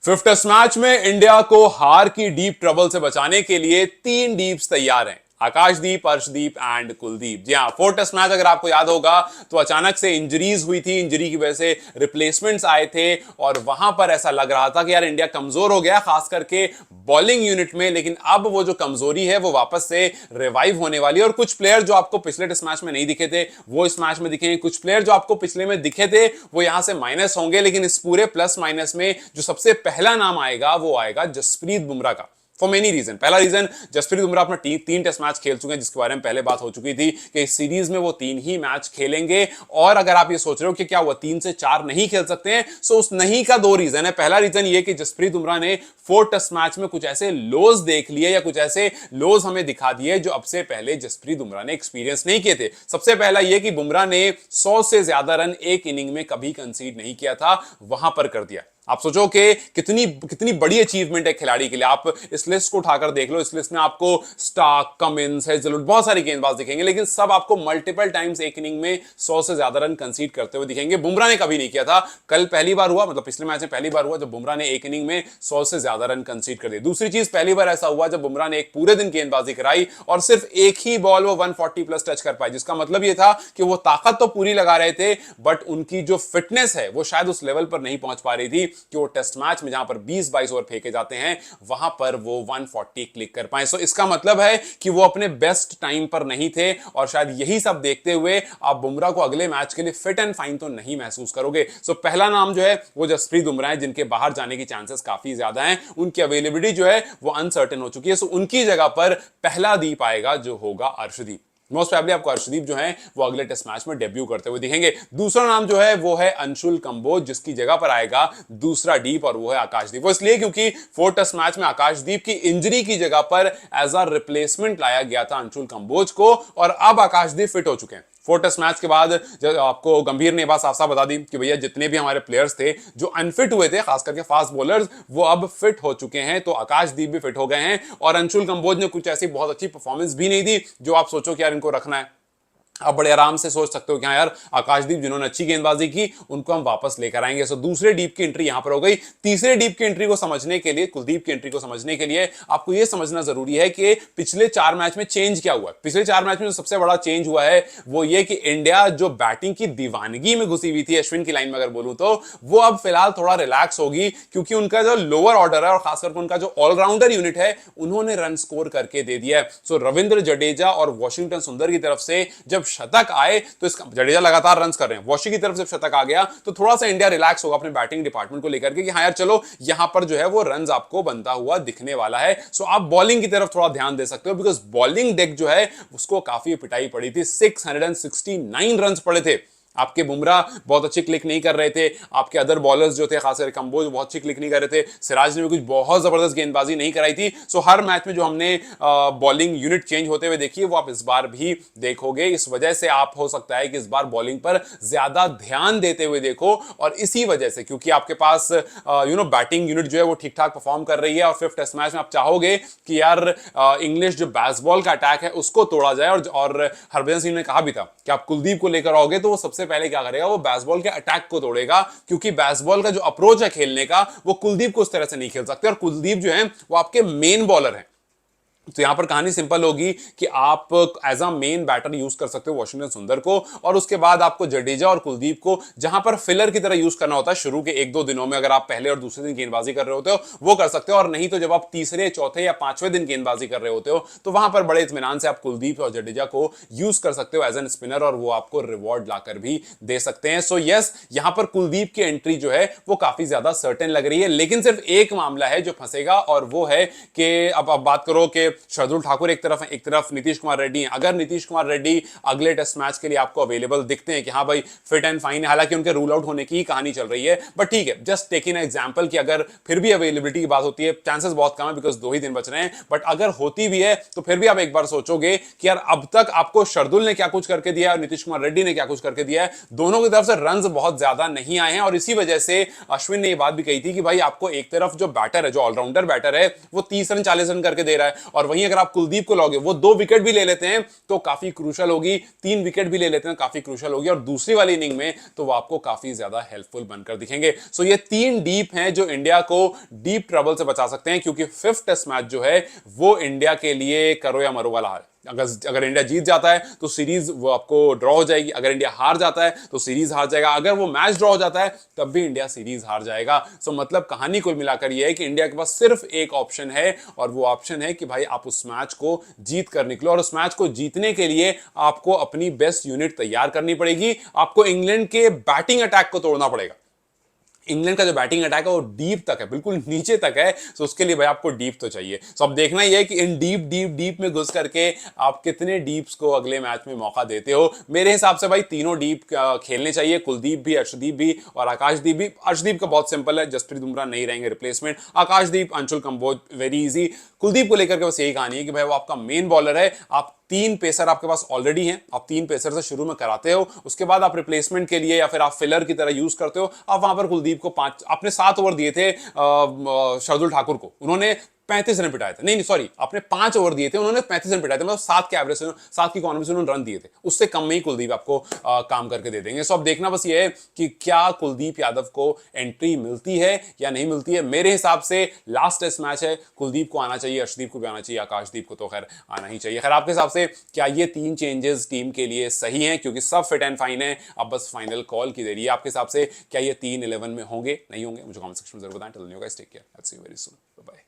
Fifth test match में India को हार की डीप ट्रबल से बचाने के लिए 3 डीप्स तैयार हैं। आकाशदीप, अर्शदीप एंड कुलदीप। जी हाँ, फोर्थ टेस्ट मैच अगर आपको याद होगा तो अचानक से इंजरीज हुई थी, इंजरी की वजह से रिप्लेसमेंट्स आए थे और वहां पर ऐसा लग रहा था कि यार इंडिया कमजोर हो गया, खास करके बॉलिंग यूनिट में। लेकिन अब वो जो कमजोरी है वो वापस से रिवाइव होने वाली है और कुछ प्लेयर जो आपको पिछले टेस्ट मैच में नहीं दिखे थे वो इस मैच में दिखेंगे, कुछ प्लेयर जो आपको पिछले में दिखे थे वो यहां से माइनस होंगे। लेकिन इस पूरे प्लस माइनस में जो सबसे पहला नाम आएगा वो आएगा जसप्रीत बुमराह का, फॉर मेनी रीजन। पहला रीजन, जसप्रीत बुमराह अपना 3 टेस्ट मैच खेल चुके हैं, जिसके बारे में पहले बात हो चुकी थी कि इस सीरीज में वो 3 ही मैच खेलेंगे। और अगर आप ये सोच रहे हो कि क्या वो 3 से 4 नहीं खेल सकते हैं, सो उस नहीं का 2 रीजन है। पहला रीजन ये कि जसप्रीत बुमराह ने 4 टेस्ट मैच में कुछ ऐसे लोज देख लिए या कुछ ऐसे लोज हमें दिखा दिए जो अब से पहले जसप्रीत बुमराह ने एक्सपीरियंस नहीं किए थे। सबसे पहला ये कि बुमराह ने 100 से ज्यादा रन एक इनिंग में कभी कंसीड नहीं किया था, वहां पर कर दिया। आप सोचो कि कितनी बड़ी अचीवमेंट है खिलाड़ी के लिए। आप इस लिस्ट को उठाकर देख लो, इस लिस्ट में आपको स्टार्क, कमिंस, हेजलवुड, बहुत सारे गेंदबाज दिखेंगे, लेकिन सब आपको मल्टीपल टाइम्स एक इनिंग में 100 से ज्यादा रन कंसीड करते हुए दिखेंगे। बुमराह ने कभी नहीं किया था, कल पहली बार हुआ, मतलब पिछले मैच में पहली बार हुआ जब बुमराह ने एक इनिंग में 100 से ज्यादा रन कंसीड कर दिए। दूसरी चीज, पहली बार ऐसा हुआ जब बुमराह ने एक पूरे दिन गेंदबाजी कराई और सिर्फ एक ही बॉल वो 140 प्लस टच कर पाए, जिसका मतलब ये था कि वो ताकत तो पूरी लगा रहे थे बट उनकी जो फिटनेस है वो शायद उस लेवल पर नहीं पहुंच पा रही थी कि वो टेस्ट मैच में जहां पर 20-22 ओवर फेंके जाते हैं वहां पर वो 140 क्लिक कर पाए। सो इसका मतलब है कि वो अपने बेस्ट टाइम पर नहीं थे और शायद यही सब देखते हुए आप बुमराह को अगले मैच के लिए फिट एंड फाइन तो नहीं महसूस करोगे। सो पहला नाम जो है वो जसप्रीत बुमराह है, जिनके बाहर जाने की चांसेस काफी ज्यादा हैं, उनकी अवेलेबिलिटी जो है वो अनसर्टेन हो चुकी है। सो उनकी जगह पर पहला दीप आएगा जो होगा अर्शदीप। मोस्ट प्रोबेबली आपको अर्शदीप जो है वो अगले टेस्ट मैच में डेब्यू करते हुए दिखेंगे। दूसरा नाम जो है वो है अंशुल कंबोज, जिसकी जगह पर आएगा दूसरा डीप और वो है आकाशदीप। वो इसलिए क्योंकि 4 टेस्ट मैच में आकाशदीप की इंजरी की जगह पर एज अ रिप्लेसमेंट लाया गया था अंशुल कंबोज को और अब आकाशदीप फिट हो चुके हैं। 4 टेस्ट मैच के बाद जब आपको गंभीर ने बात साफ साफ बता दी कि भैया जितने भी हमारे प्लेयर्स थे जो अनफिट हुए थे, खास करके फास्ट बॉलर्स, वो अब फिट हो चुके हैं। तो आकाशदीप भी फिट हो गए हैं और अंशुल कंबोज ने कुछ ऐसी बहुत अच्छी परफॉर्मेंस भी नहीं दी जो आप सोचो कि यार इनको रखना है। आप बड़े आराम से सोच सकते हो कि हाँ यार आकाशदीप जिन्होंने अच्छी गेंदबाजी की उनको हम वापस लेकर आएंगे। सो दूसरे डीप की एंट्री यहां पर हो गई। तीसरे डीप की एंट्री को समझने के लिए, कुलदीप की एंट्री को समझने के लिए आपको यह समझना जरूरी है कि पिछले 4 मैच में चेंज क्या हुआ है। पिछले 4 मैच में जो सबसे बड़ा चेंज हुआ है वो ये कि इंडिया जो बैटिंग की दीवानगी में घुसी हुई थी, अश्विन की लाइन में अगर बोलूं तो, वो अब फिलहाल थोड़ा रिलैक्स होगी क्योंकि उनका जो लोअर ऑर्डर है और खासकर उनका जो ऑलराउंडर यूनिट है उन्होंने रन स्कोर करके दे दिया है। सो रविंद्र जडेजा और वॉशिंगटन सुंदर की तरफ से जब शतक आए तो इसका, जडेजा लगातार रन्स कर रहे हैं, वॉशी की तरफ से शतक आ गया तो थोड़ा सा इंडिया रिलैक्स होगा अपने बैटिंग डिपार्टमेंट को लेकर के कि हाँ यार चलो यहां पर जो है वो रन्स आपको बनता हुआ दिखने वाला है। सो आप बॉलिंग की तरफ थोड़ा ध्यान दे सकते हो बिकॉज बॉलिंग डेक जो है उसको काफी पिटाई पड़ी थी। 669 रन्स पड़े थे। आपके बुमराह बहुत अच्छी क्लिक नहीं कर रहे थे, आपके अदर बॉलर्स जो थे खासकर कंबोज बहुत अच्छी क्लिक नहीं कर रहे थे, सिराज ने भी कुछ बहुत जबरदस्त गेंदबाजी नहीं कराई थी। सो हर मैच में जो हमने बॉलिंग यूनिट चेंज होते हुए देखी है वो आप इस बार भी देखोगे। इस वजह से आप हो सकता है कि इस बार बॉलिंग पर ज्यादा ध्यान देते हुए देखो और इसी वजह से क्योंकि आपके पास बैटिंग यूनिट जो है वो ठीक ठाक परफॉर्म कर रही है और 5th टेस्ट मैच में आप चाहोगे कि यार इंग्लिश जो बेसबॉल का अटैक है उसको तोड़ा जाए और हरभजन सिंह ने कहा भी था कि आप कुलदीप को लेकर आओगे तो वो सबसे पहले क्या करेगा, वो बेसबॉल के अटैक को तोड़ेगा क्योंकि बेसबॉल का जो अप्रोच है खेलने का वो कुलदीप को उस तरह से नहीं खेल सकते और कुलदीप जो है वो आपके मेन बॉलर हैं। तो यहां पर कहानी सिंपल होगी कि आप as a main batter use कर सकते हो वॉशिंगटन सुंदर को और उसके बाद आपको जडेजा और कुलदीप को जहां पर फिलर की तरह यूज करना होता है शुरू के 1-2 दिनों में, अगर आप पहले और दूसरे दिन गेंदबाजी कर रहे होते हो वो कर सकते हो और नहीं तो जब आप तीसरे, चौथे या 5वें दिन गेंदबाजी कर रहे होते हो तो वहां पर बड़े इत्मीनान से आप कुलदीप और जडेजा को यूज कर सकते हो एज एन स्पिनर और वो आपको रिवॉर्ड लाकर भी दे सकते हैं। सो यस, यहां पर कुलदीप की एंट्री जो है वो काफी ज्यादा सर्टेन लग रही है, लेकिन सिर्फ एक मामला है जो फंसेगा और वो है कि अब आप बात करो कि शार्दुल ठाकुर एक तरफ है, एक तरफ नीतीश कुमार रेड्डी हैं। अगर नीतीश कुमार रेड्डी अगले टेस्ट मैच के लिए आपको अवेलेबल दिखते हैं कि हाँ भाई फिट एंड फाइन है, हालांकि उनके रूल आउट होने की ही कहानी चल रही है, बट ठीक है, जस्ट टेकिंग एन एग्जांपल कि अगर फिर भी अवेलेबिलिटी की बात होती है, चांसेस बहुत कम है बिकॉज 2 ही दिन बच रहे हैं, बट अगर होती भी है तो फिर भी आप एक बार सोचोगे कि यार अब तक आपको शार्दुल ने क्या कुछ करके दिया और नीतीश कुमार रेड्डी ने क्या कुछ करके दिया है, दोनों की तरफ से रन्स बहुत ज्यादा नहीं आए हैं और इसी वजह से अश्विन ने यह बात भी कही थी कि भाई आपको एक तरफ जो बैटर है, जो ऑलराउंडर बैटर है, वो 30 रन 40 रन करके दे रहा है और वहीं अगर आप कुलदीप को लोगे, वो 2 विकेट भी ले लेते हैं तो काफी क्रूशल होगी, 3 विकेट भी ले लेते हैं काफी क्रूशल होगी, और दूसरी वाली इनिंग में तो वो आपको काफी ज्यादा हेल्पफुल बनकर दिखेंगे। सो ये 3 डीप हैं जो इंडिया को डीप ट्रबल से बचा सकते हैं, क्योंकि 5th टेस्ट मैच जो है वो इंडिया के लिए करो या मरो वाला है। अगर इंडिया जीत जाता है तो सीरीज वो आपको ड्रॉ हो जाएगी, अगर इंडिया हार जाता है तो सीरीज हार जाएगा, अगर वो मैच ड्रॉ हो जाता है तब भी इंडिया सीरीज हार जाएगा। सो मतलब कहानी कुल मिलाकर ये है कि इंडिया के पास सिर्फ एक ऑप्शन है, और वो ऑप्शन है कि भाई आप उस मैच को जीत कर निकलो, और उस मैच को जीतने के लिए आपको अपनी बेस्ट यूनिट तैयार करनी पड़ेगी। आपको इंग्लैंड के बैटिंग अटैक को तोड़ना पड़ेगा। इंग्लैंड का जो बैटिंग अटैक है वो डीप तक है, बिल्कुल नीचे तक है। तो उसके लिए भाई आपको डीप तो चाहिए। तो अब देखना ही है कि इन डीप डीप डीप में घुस करके आप कितने डीप्स को अगले मैच में मौका देते हो। मेरे हिसाब से भाई तीनों डीप खेलने चाहिए, कुलदीप भी, अर्शदीप भी और आकाशदीप भी। अर्शदीप का बहुत सिंपल है, जसप्रीत बुमराह नहीं रहेंगे रिप्लेसमेंट। आकाशदीप, अंशुल कंबोज वेरी इजी। कुलदीप को लेकर के बस यही कहानी है कि भाई वो आपका मेन बॉलर है, आप 3 पेसर आपके पास ऑलरेडी हैं, आप 3 पेसर से शुरू में कराते हो, उसके बाद आप रिप्लेसमेंट के लिए या फिर आप फिलर की तरह यूज करते हो। आप वहां पर कुलदीप को 5, आपने 7 ओवर दिए थे शार्दुल ठाकुर को, उन्होंने 35 रन पिटाए थे, नहीं सॉरी, आपने 5 ओवर दिए थे, उन्होंने 35 रन पिटाए थे, मतलब 7 के एवरेज, 7 की इकोनॉमी से उन्होंने रन दिए थे, उससे कम में ही कुलदीप आपको काम करके दे देंगे। सो अब देखना बस ये है कि क्या कुलदीप यादव को एंट्री मिलती है या नहीं मिलती है। मेरे हिसाब से लास्ट टेस्ट मैच है, कुलदीप को आना चाहिए, अर्शदीप को भी आना चाहिए, आकाशदीप को तो खैर आना ही चाहिए। खैर आपके हिसाब से क्या ये 3 चेंजेस टीम के लिए सही हैं? क्योंकि सब फिट एंड फाइन है, अब बस फाइनल कॉल की देरी है। आपके हिसाब से क्या ये 3 11 में होंगे, नहीं होंगे? मुझे कमेंट सेक्शन में जरूर बताएं। Till then you guys take care, let's see you very soon, bye bye.